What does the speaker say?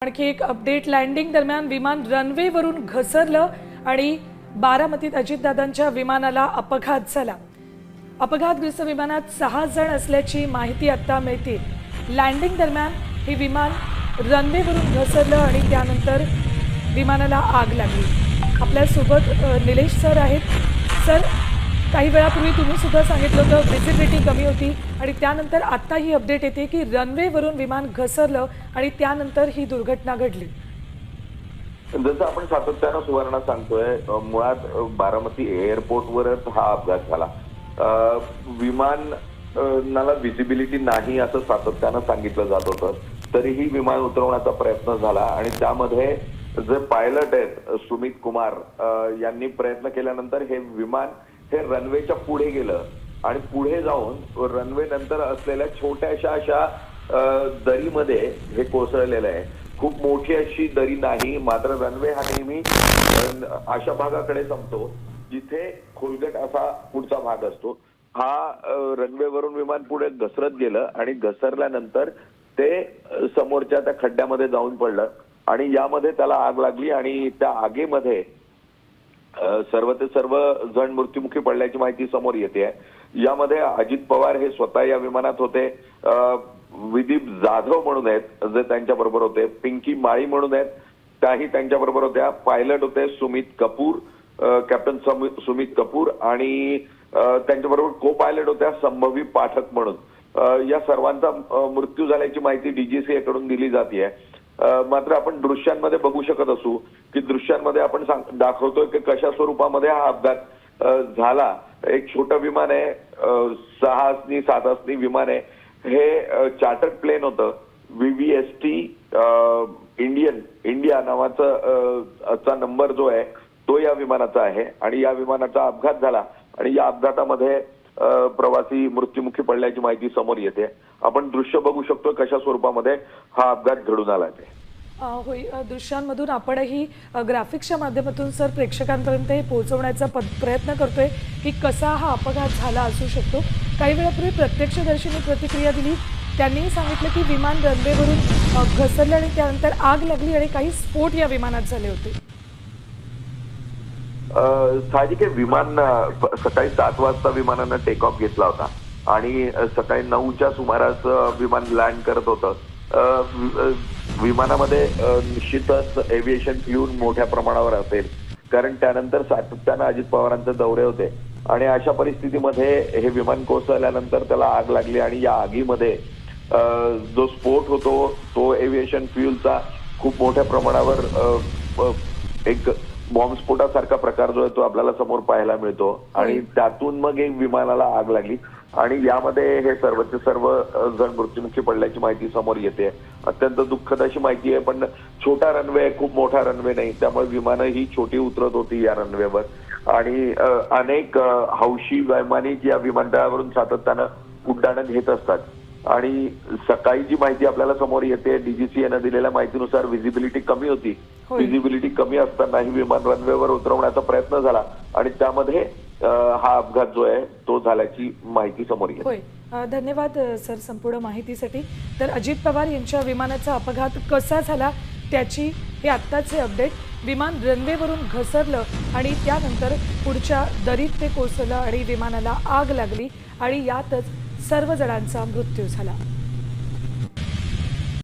आणखी एक update. Landing दरम्यान विमान रनवेवरून घसरलं आणि बारामतीत अजितदादांच्या विमानाला अपघात झाला. अपघातग्रस्त विमानात 6 जण असल्याची माहिती आता मिळते. लँडिंग दरम्यान हे विमान रनवेवरून घसरलं आणि त्यानंतर विमानाला आग लागली. आपल्यासोबत निलेश सर आहेत. सर, काही वेळापूर्वी तुम्ही सुद्धा सांगितलं होतं व्हिजिबिलिटी कमी होती आणि त्यानंतर आता ही अपडेट येते की रनवेवरून विमान घसरलं आणि त्यानंतर ही दुर्घटना घडली. जसं आपण सातत्यानं सुवर्ण सांगतोय, मुळात बारामती एअरपोर्टवरच हा अपघात झाला. विमानाला व्हिजिबिलिटी नाही असं सातत्यानं सांगितलं जात होतं, तरीही विमान उतरवण्याचा प्रयत्न झाला आणि त्यामध्ये जे पायलट आहेत सुमित कुमार यांनी प्रयत्न केल्यानंतर हे विमान हे रनवेच्या पुढे गेलं आणि पुढे जाऊन रनवे नंतर असलेल्या छोट्याशा अशा दरीमध्ये हे कोसळलेलं आहे. खूप मोठी अशी दरी नाही, मात्र रनवे हा नेहमी अशा भागाकडे संपतो जिथे खोलगट असा पुढचा भाग असतो. हा रनवेवरून विमान पुढे घसरत गेलं आणि घसरल्यानंतर ते समोरच्या त्या खड्ड्यामध्ये जाऊन पडलं आणि यामध्ये त्याला आग लागली आणि त्या आगीमध्ये सर्व जण मृत्युमुखी पडल्याची माहिती समोर येते. यामध्ये अजित पवार हे स्वतः या विमानात होते, विदीप जाधव म्हणून आहेत जे त्यांच्या बरोबर होते, पिंकी माळी म्हणून आहेत त्याही त्यांच्या बरोबर होत्या, पायलट होते सुमित कपूर, कॅप्टन सुमित कपूर आणि त्यांच्याबरोबर को पायलट होत्या संभवी पाठक म्हणून. या सर्वांचा मृत्यू झाल्याची माहिती डीजीसीए कडून दिली जाते. मात्र आपण दृश्यांमध्ये बघू शकत असू की दृश्यांमध्ये आपण दाखवतोय की कशा स्वरूपामध्ये हा अपघात झाला. एक छोटं विमान आहे, 6 आसनी विमान आहे. हे चार्टर्ड प्लेन होतं. VVST इंडिया नावाचा नंबर जो आहे तो या विमानाचा आहे आणि या विमानाचा अपघात झाला आणि या अपघातामध्ये प्रवासी मृत्युमुखी पडल्याची माहिती समोर येते. आपण दृश्य बघू शकतो कशा स्वरूपामध्ये हा अपघात घडून आला ते. होय, दृश्यांमधून आपणही ग्राफिक्सच्या माध्यमातून सर प्रेक्षकांपर्यंत हे पोहोचवण्याचा प्रयत्न करतोय की कसा हा अपघात झाला असू शकतो. काही वेळापूर्वी प्रत्यक्षदर्शींनी प्रतिक्रिया दिली. त्यांनी सांगितलं की विमान रनवेवरून घसरलं आणि त्यानंतर आग लागली आणि काही स्फोट या विमानात झाले होते. साहजिक आहे, विमान सकाळी 7 वाजता विमानानं टेक ऑफ घेतला होता आणि सकाळी 9च्या सुमारास विमान लँड करत होतं. विमानामध्ये निश्चितच एव्हिएशन फ्युल मोठ्या प्रमाणावर असेल, कारण त्यानंतर सातत्यानं अजित पवारांचे दौरे होते आणि अशा परिस्थितीमध्ये हे विमान कोसळल्यानंतर त्याला आग लागली आणि या आगीमध्ये जो स्फोट होतो तो एव्हिएशन फ्युलचा खूप मोठ्या प्रमाणावर एक बॉम्बस्फोटासारखा प्रकार जो आहे तो आपल्याला समोर पाहायला मिळतो आणि त्यातून मग एक विमानाला आग लागली आणि यामध्ये हे सर्वचे सर्व जण मृत्युमुखी पडल्याची माहिती समोर येते. अत्यंत दुःखद अशी माहिती आहे, पण छोटा रनवे आहे, खूप मोठा रनवे नाही, त्यामुळे विमानं ही छोटी उतरत होती या रनवेवर आणि अनेक हौशी वैमानिक या विमानतळावरून सातत्यानं उड्डाणं घेत असतात. आणि सकाळी जी माहिती आपल्याला समोर येते डीजीसीएनं दिलेल्या माहितीनुसार व्हिजिबिलिटी कमी होती. व्हिजिबिलिटी कमी असतानाही विमान रनवेवर उतरवण्याचा प्रयत्न झाला आणि त्यामध्ये हा अपघात जो आहे तो झाल्याची माहिती समोर येते. होय, धन्यवाद सर संपूर्ण माहितीसाठी. तर अजित पवार यांच्या विमानाचा अपघात कसा झाला त्याची हे आत्ताचे अपडेट. विमान रनवेवरून घसरलं आणि त्यानंतर पुढच्या दरीत ते कोसळलं आणि विमानाला आग लागली आणि यातच सर्व जणांचा मृत्यू झाला.